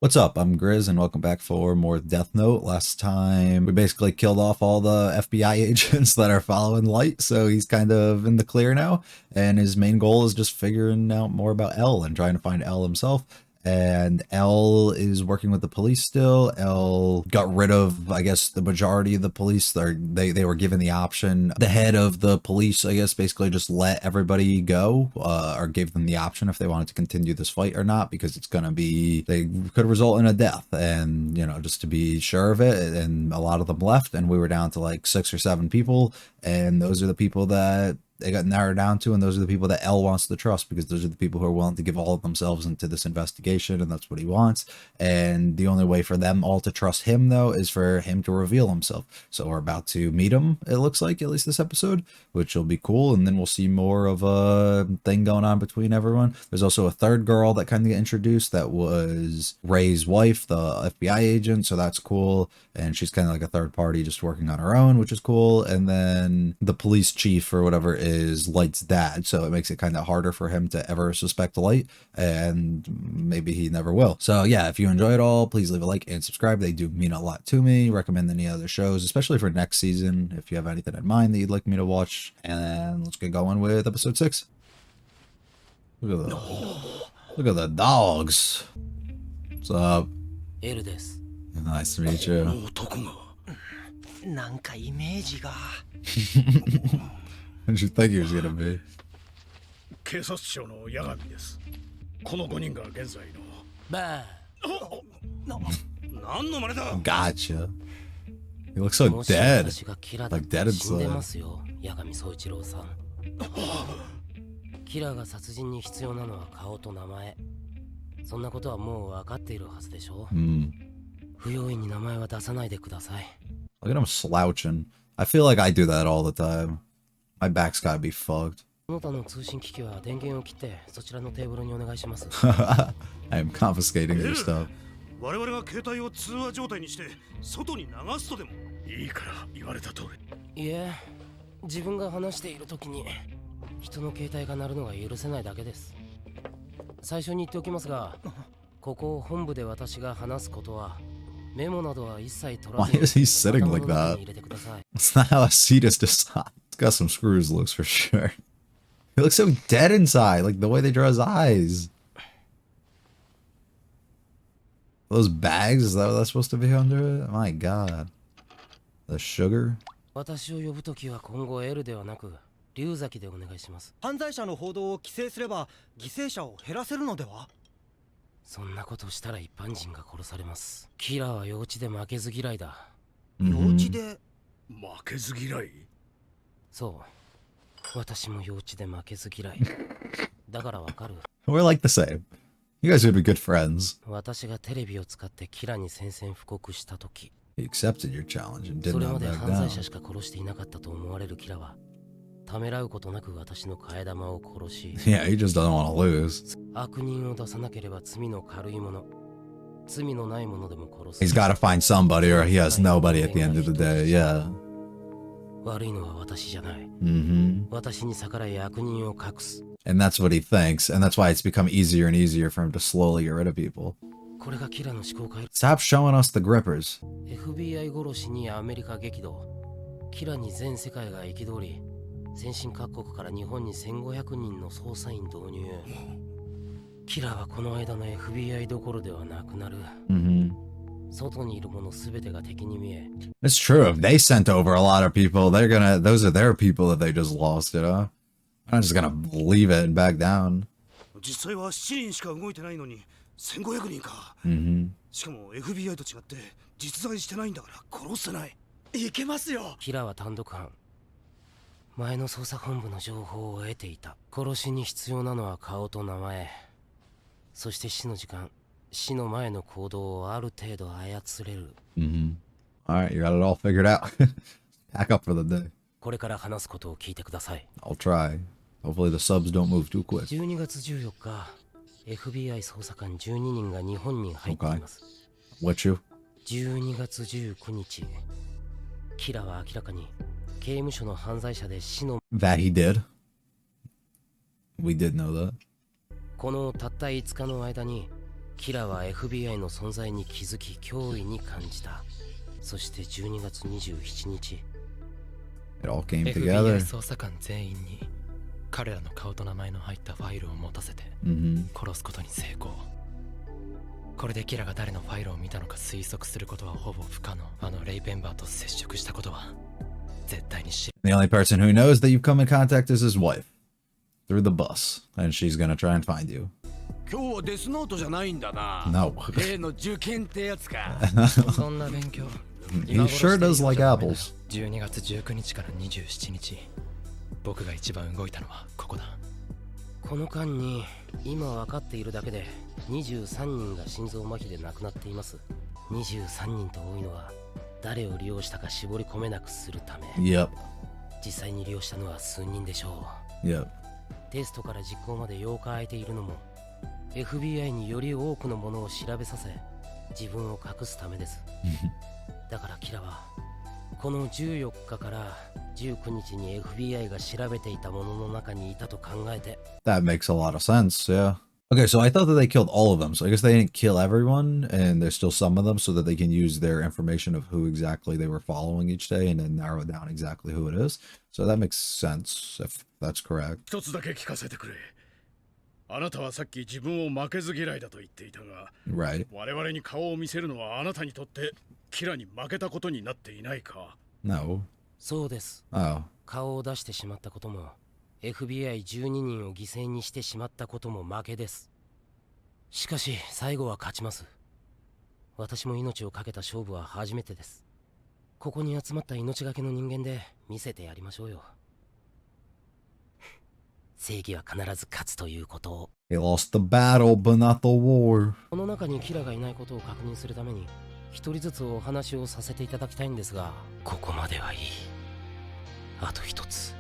What's up? I'm Grizz and welcome back for more Death Note. Last time we basically killed off all the FBI agents that are following Light, so he's kind of in the clear now, and his main goal is just figuring out more about L and trying to find L himself. And L is working with the police still. L got rid of, I guess, the majority of the police. They were given the option. The head of the police, I guess, basically just let everybody go, or gave them the option if they wanted to continue this fight or not, because it's gonna be, they could result in a death, and just to be sure of it. And a lot of them left, and we were down to like 6 or 7 people, and those are the people that they got narrowed down to, and those are the people that L wants to trust, because those are the people who are willing to give all of themselves into this investigation, and that's what he wants. And the only way for them all to trust him, though, is for him to reveal himself. So we're about to meet him, it looks like, at least this episode, which will be cool, and then we'll see more of a thing going on between everyone. There's also a third girl that kind of get introduced that was Ray's wife, the FBI agent, so that's cool, and she's kind of like a third party just working on her own, which is cool. And then the police chief or whatever is Light's dad, so it makes it kind of harder for him to ever suspect Light, and maybe he never will. So yeah, if you enjoy it all, please leave a like and subscribe. They do mean a lot to me. Recommend any other shows, especially for next season, if you have anything in mind that you'd like me to watch. And let's get going with episode 6. Look at the dogs. What's up? Nice to meet you. なんかイメージが What did you think he was gonna be? 警察庁の八神です。この5人が現在の。ば何の真似だ。 Gotcha. He looks so dead. Like dead 死んで inside. ますよ、八神宗一郎さん。キラーが殺人に必要なのは顔と名前。そんなことはもう分かっているはずでしょ。不用意に名前は出さないでください。 Look at him slouching. I feel like I do that all the time. My back's gotta be fucked. その他の通信機器は電源を切ってそちらのテーブルにお願いします。I am confiscating your stuff. 我々が携帯を通話状態にして外に流すとでもいいから言われた通り。いえ、自分が話している時に人の携帯が鳴るのが許せないだけです。最初に言っておきますが、ここ本部で私が話すことはメモなどは一切取らず Why is he sitting like that? It's not how a seat is designed. It's got some screws looks for sure. He looks so dead inside, like the way they draw his eyes. Those bags, is that what that's supposed to be under it? My god. The sugar? 私を呼ぶときは今後 L ではなく龍崎でお願いします。犯罪者の報道を規制すれば犠牲者を減らせるのでは？そんなことをしたら一般人が殺されます。キラーは幼稚で負けず嫌いだ。幼稚で負けず嫌い。そう。私も幼稚で負けず嫌い。だからわかる。We're like the same. You guys would be good friends. 私がテレビを使ってキラに宣戦布告したとき、 He accepted your challenge and did それ not まで back 犯罪 down. 者しか殺していなかったと思われるキラは、ためらうことなく私の替え玉を殺し、 Yeah, he just doesn't want to lose. 悪人を出さなければ罪の軽いもの、罪のないものでも殺す。 He's got to find somebody or he has nobody at the end of the day. Yeah. 悪いのは私じゃない。 私に逆らい悪人を隠す。 And that's what he thinks. And that's why it's become easier and easier for him to slowly get rid of people. これがキラの思考回路。 Stop showing us the grippers. FBI 殺しにアメリカ激怒。キラに全世界が憤り、先進各国から日本に1500人の捜査員導入。キラはこの間の FBI どころではなくなる。外にいるものすべてが敵に見え。 It's true. If they sent over a lot of people, those are their people that they just lost, you know? I'm not just gonna leave it and back down. 実際は7人しか動いてないのに1500人か。しかも FBI と違って実在してないんだから殺せない。いけますよ。キラは単独犯。前の捜査本部の情報を得ていた。殺しに必要なのは顔と名前。そして死の時間、死の前の行動をある程度操れる。Alright, you got it all figured out. Pack up for the day. これから話すことを聞いてください。 I'll try. Hopefully the subs don't move too quick. 12月14日、FBI 捜査官12人が日本に入っています。What you? 12月19日、キラは明らかに刑務所の犯罪者で死の That he did. We did know that. このたった5日の間にキラは FBI の存在に気づき脅威に感じた。そして12月27日 It all came FBI together. 捜査官全員に彼らの顔と名前の入ったファイルを持たせて Mm-hmm. 殺すことに成功。これでキラが誰のファイルを見たのか推測することはほぼ不可能。あのレイ・ペンバーと接触したことは絶対に知る。 The only person who knows that you've come in contact is his wife. Through the bus. And she's gonna try and find you. 今日はデスノートじゃないんだな。 No. 例の受験ってやつか。そんな勉強 He sure does like apples. 12月19日から27日僕が一番動いたのはここだ。この間に今分かっているだけで23人が心臓麻痺で亡くなっています。23人と多いのは誰を利用したか絞り込めなくするため。 Yep. 実際に利用したのは数人でしょ Yep. う。テストから実行まで8日空いているのも FBI により多くのものを調べさせ自分を隠すためです。だからキラはこの14日から19日に FBI が調べていたものの中にいたと考えて。 That makes a lot of sense, yeah. Okay, so I thought that they killed all of them. So I guess they didn't kill everyone, and there's still some of them so that they can use their information of who exactly they were following each day and then narrow down exactly who it is. So that makes sense, if that's correct. 一つだけ聞かせてくれ。あなたはさっき自分を負けず嫌いだと言っていたが、 Right. 我々に顔を見せるのはあなたにとってキラに負けたことになっていないか。 No. そうです。 Oh. 顔を出してしまったことも FBI12 人を犠牲にしてしまったことも負けです。しかし最後は勝ちます。私も命を懸けた勝負は初めてです。ここに集まった命がけの人間で見せてやりましょうよ。正義は必ず勝つということを。 They lost the battle, but not the war. この中にキラがいないことを確認するために一人ずつお話をさせていただきたいんですが、ここまではいい。あと一つ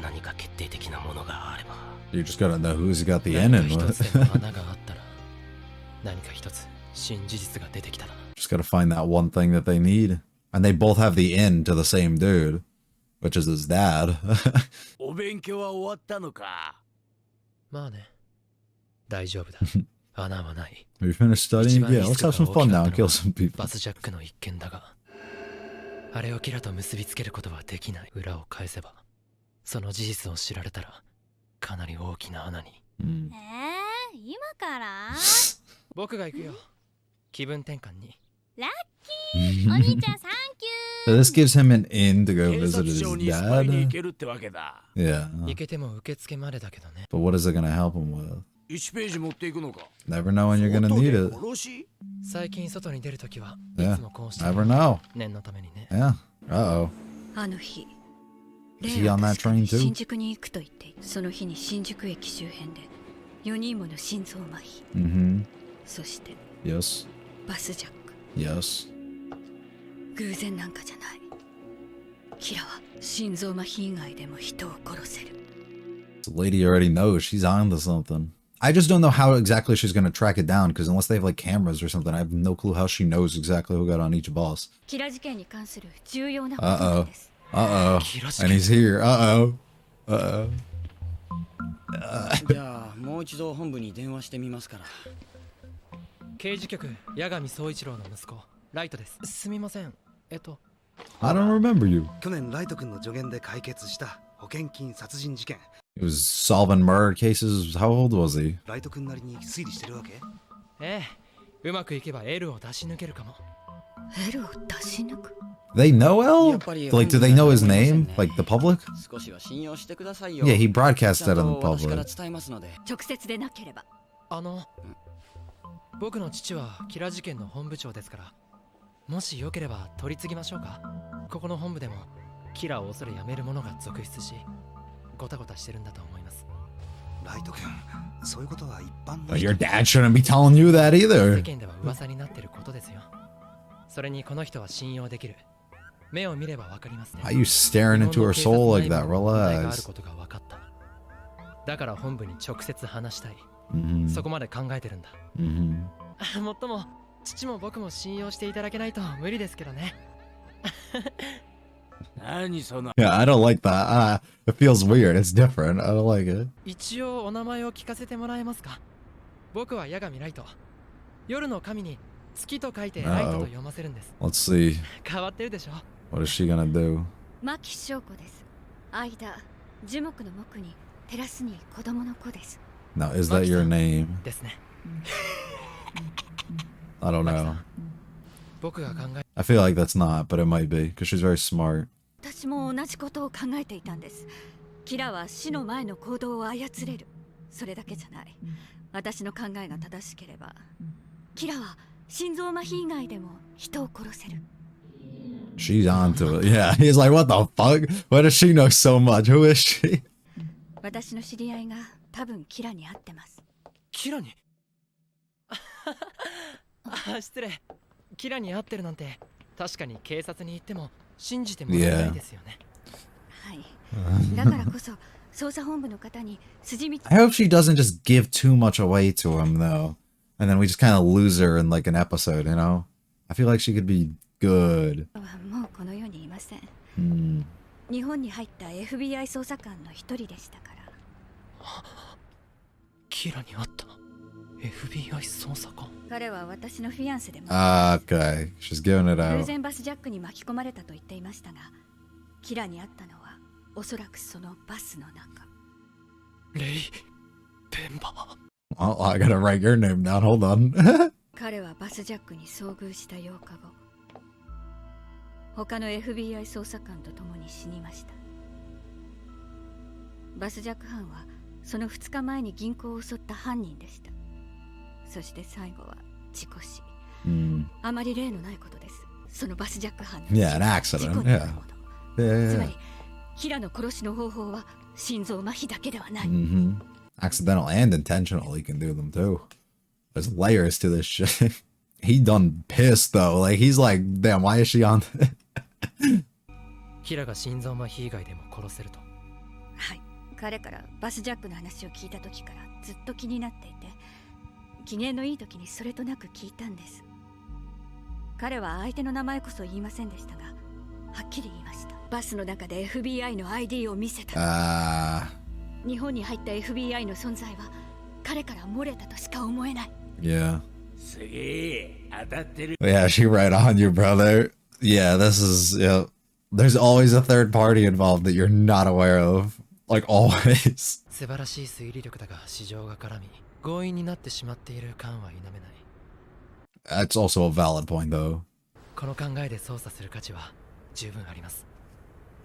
何か決定的なものがあれば。 You just gotta know who's got the 何 end か in. 一つでも穴があったら何か一つ新事実が出てきたら Just gotta find that one thing that they need. And they both have the end to the same dude, which is his dad. お勉強は終わったのか。まあね大丈夫だ穴はない。 We finished studying? Yeah, let's have some fun now and kill some people. バスジャックの一件だがあれをキラと結びつけることはできない。裏を返せばその事実を知られたらかなり大きな穴に。Mm. 今から僕が行くよ気分転換に。ラッキーお兄ちゃんサンキ So this gives him an in to go 警 visit 察 his 庁にスパイに行 dad. けるってわけだ。 Yeah. 行けても受付までだけどね。 But what is it gonna help him with? 1ページ持っていくのか。 Never know when you're gonna 外 need で it. 殺し最近外に出るときはいつ Yeah. もこうしてる Never know. 念のためにね。 Yeah. Uh-oh. あの日 Is he on that train too? 新宿に行くと言っていた。その日に新宿駅周辺で4人もの心臓麻痺、 Mm-hmm. そして Yes. バスジャック。 Yes. 偶然なんかじゃない。キラは心臓麻痺以外でも人を殺せる。 The lady already knows she's onto something. I just don't know how exactly she's gonna track it down, because unless they have like cameras or something, I have no clue how she knows exactly who got on each bus. キラ事件に関する重要なことなんです。 Uh-oh. Kirashiki. And he's here. Uh-oh. Uh-oh. じゃあもう一度本部に電話してみますから。刑事局八神総一郎の息子ライトです。すみません。I don't remember you. 去年ライト君の助言で解決した保険金殺人事件。 He was solving murder cases. How old was he? ライト君なりに推理してるわけ？ええ、うまくいけば L を出し抜けるかも。 L を出し抜く。 They know や L? っぱり Like, do they know his name? Like, the public? 少しは信用してくださいよ。 Yeah, he broadcast ちゃ that ん in と the 私から public. 伝えますので。直接でなければ。僕の父はキラ事件の本部長ですから、もしよければ取り次ぎましょうか。ここの本部でもキラを恐れやめる者が続出し、ごたごたしてるんだと思います。ライト君、そういうことは一般の But 人 your dad shouldn't be telling you that 世 either. 間では噂になってることですよ。それにこの人は信用できる。目を見ればわかりますね。 Why are you staring into her soul like that? 問題がある Relax. ことが分かった。だから本部に直接話したい。 Mm-hmm. そこまで考えてるんだ。 Mm-hmm. もっとも父も僕も信用していただけないと無理ですけどね。何その Yeah, I don't like that. It feels weird. It's different. I don't like it. 一応お名前を聞かせてもらえますか。僕は矢神ライト。夜の神に月と書いてライトと読ませるんです。 Let's see. 変わってるでしょ。 What is she gonna do? 牧翔子です。間、樹木の木に照らすに子供の子です。 Now, is that your name? ですね。 I don't know. 僕が考え I feel like that's not, but it might be, because she's very smart. 私も同じことを考えていたんです。キラは死の前の行動を操れる。それだけじゃない。私の考えが正しければ、キラは心臓麻痺以外でも人を殺せる。 She's onto it. Yeah, he's like, what the fuck? Why does she know so much? Who is she? 私の知り合いが多分キラに会ってます。キラにあ、失礼。キラに会ってるなんて確かに警察に行っても信じてもらえないですよね。はい。だからこそ捜査本部の方に筋道。 I hope she doesn't just give too much away to him, though. And then we just kind of lose her in like an episode, you know? I feel like she could be good. もうこの世にいません。 Hmm. 日本に入った FBI 捜査官の一人でしたから。キラに会った FBI 捜査官。彼は私のフィアンセでも Okay, she's giving it 偶 out. 然バスジャックに巻き込まれたと言っていましたが、キラに会ったのはおそらくそのバスの中。レイ・ペンバー。 Oh, I gotta write your name down. Hold on. 彼はバスジャックに遭遇した8日後、他の FBI 捜査官と共に死にました。バスジャック犯はその2日前に銀行を襲った犯人でした。そして最後は事故死。Hmm. あまり例のないことです。そのバスジャック犯の Yeah, an 事 accident. 故による Yeah. もの。 Yeah, つま yeah, りキラの殺しの方法は心臓麻痺だけではない。 yeah. Accidental and intentional, he can do them too. There's layers to this shit. He done pissed though. Like he's like, damn, why is she on? キラが心臓麻痺以外でも殺せると。はい。彼からバスジャックの話を聞いた時からずっと気になっていて、機嫌のいい時にそれとなく聞いたんです。彼は相手の名前こそ言いませんでしたが、はっきり言いました。バスの中で FBI の ID を見せた。 Ah, 日本に入った FBI の存在は彼から漏れたとしか思えない。 yeah. すげえ当たってる。 Yeah, she right on you, brother. Yeah, this is, yeah. There's always a third party involved that you're not aware of. Like always. 素晴らしい推理力だが市場が絡み強引になってしまっている感は否めない。 That's also a valid point though. この考えで捜査する価値は十分あります。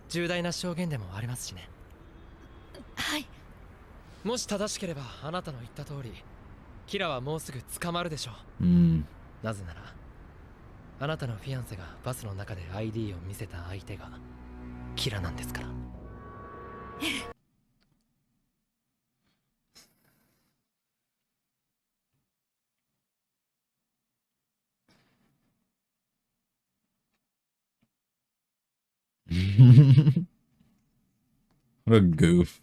重大な証言でもありますしね。はい。もし正しければあなたの言った通りキラはもうすぐ捕まるでしょう。 Hmm. なぜならあなたのフィアンセがバスの中で ID を見せた相手がキラなんですから。What a goof.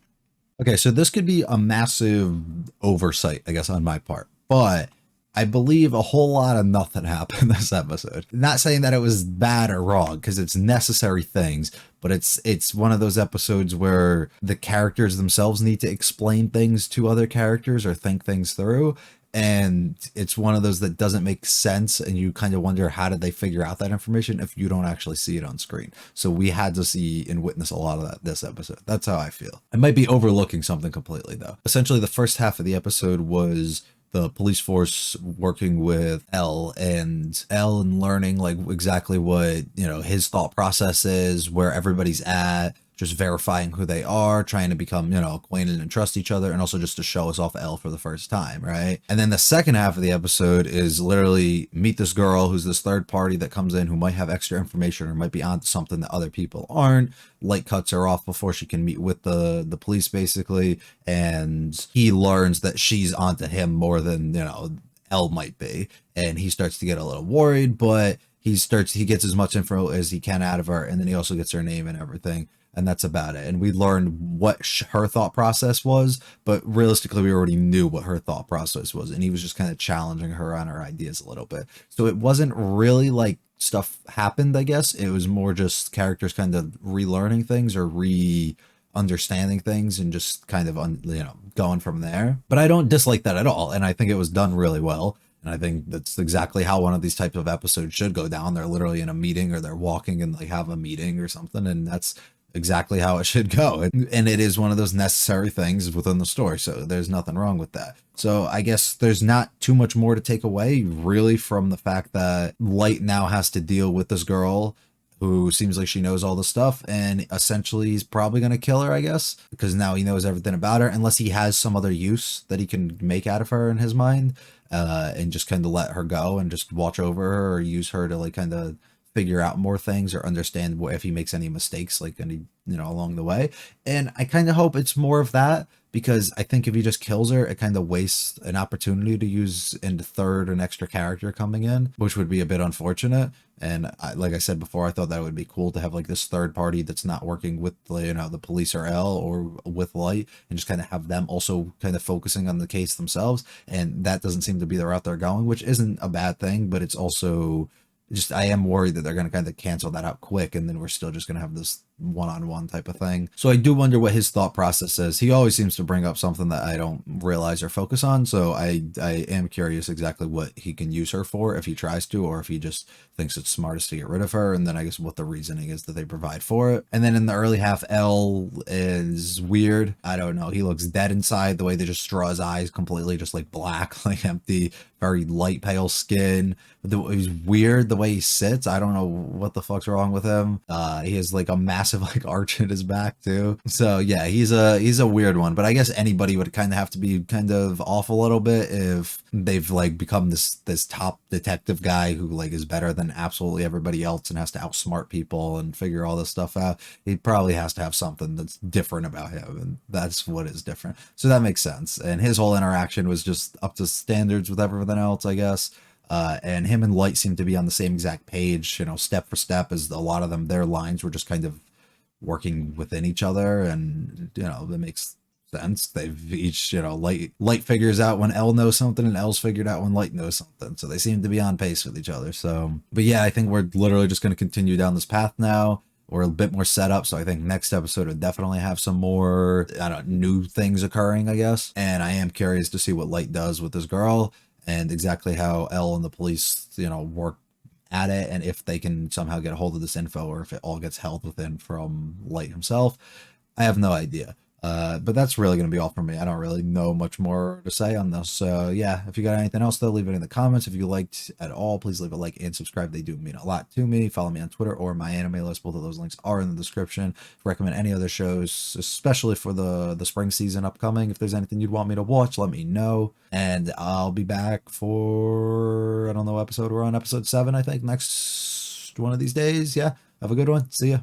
Okay, so this could be a massive oversight, I guess, on my part. But I believe a whole lot of nothing happened this episode. Not saying that it was bad or wrong, because it's necessary things, but it's one of those episodes where the characters themselves need to explain things to other characters or think things through. And it's one of those that doesn't make sense, and you kind of wonder, how did they figure out that information if you don't actually see it on screen? So we had to see and witness a lot of that this episode. That's how I feel. I might be overlooking something completely though. Essentially, the first half of the episode was the police force working with L and learning like exactly what, you know, his thought process is, where everybody's at, just verifying who they are, trying to become, you know, acquainted and trust each other, and also just to show us off L for the first time, right? And then the second half of the episode is literally meet this girl who's this third party that comes in who might have extra information or might be onto something that other people aren't. Light cuts her off before she can meet with the police, basically, and he learns that she's onto him more than, you know, L might be, and he starts to get a little worried, but he gets as much info as he can out of her, and then he also gets her name and everything. And that's about it. And we learned what her thought process was, but realistically, we already knew what her thought process was. And he was just kind of challenging her on her ideas a little bit. So it wasn't really like stuff happened, I guess. It was more just characters kind of relearning things or understanding things and just kind of, going from there. But I don't dislike that at all. And I think it was done really well. And I think that's exactly how one of these types of episodes should go down. They're literally in a meeting, or they're walking and like have a meeting or something. And that's exactly how it should go. And it is one of those necessary things within the story. So there's nothing wrong with that. So I guess there's not too much more to take away really from the fact that Light now has to deal with this girl who seems like she knows all the stuff, and essentially he's probably going to kill her, I guess, because now he knows everything about her, unless he has some other use that he can make out of her in his mind, and just kind of let her go and just watch over her, or use her to like kind of figure out more things, or understand what if he makes any mistakes, like any, along the way. And I kind of hope it's more of that, because I think if he just kills her, it kind of wastes an opportunity to use in the third an extra character coming in, which would be a bit unfortunate. And like I said before, I thought that would be cool to have like this third party that's not working with the police or L or with Light, and just kind of have them also kind of focusing on the case themselves. And that doesn't seem to be the route they're going, which isn't a bad thing, but it's also just, I am worried that they're going to kind of cancel that out quick, and then we're still just going to have this one-on-one type of thing. So I do wonder what his thought process is. He always seems to bring up something that I don't realize or focus on, so I am curious exactly what he can use her for, if he tries to, or if he just thinks it's smartest to get rid of her, and then I guess what the reasoning is that they provide for it. And then in the early half, L is weird. I don't know, he looks dead inside, the way they just draw his eyes completely just like black, like empty, very light pale skin. He's weird the way he sits. I don't know what the fuck's wrong with him. He has like a massive like arch in his back too. So yeah, he's a weird one. But I guess anybody would kind of have to be kind of off a little bit if they've like become this top detective guy who like is better than absolutely everybody else and has to outsmart people and figure all this stuff out. He probably has to have something that's different about him, and that's what is different. So that makes sense. And his whole interaction was just up to standards with everything else, I guess. And him and Light seem to be on the same exact page, step for step, as a lot of them, their lines were just kind of working within each other, and that makes sense. They've each, Light figures out when L knows something, and L's figured out when Light knows something, so they seem to be on pace with each other. So, but yeah, I think we're literally just going to continue down this path now. We're a bit more set up, so I think next episode would definitely have some more, new things occurring, I guess. And I am curious to see what Light does with this girl, and exactly how L and the police, work at it, and if they can somehow get a hold of this info, or if it all gets held within from Light himself. I have no idea. But that's really going to be all from me. I don't really know much more to say on this. So yeah, if you got anything else though, leave it in the comments. If you liked at all, please leave a like and subscribe. They do mean a lot to me. Follow me on Twitter or my anime list. Both of those links are in the description. Recommend any other shows, especially for the spring season upcoming. If there's anything you'd want me to watch, let me know. And I'll be back for, I don't know, episode, we're on episode 7, I think, next one of these days. Yeah, have a good one. See ya.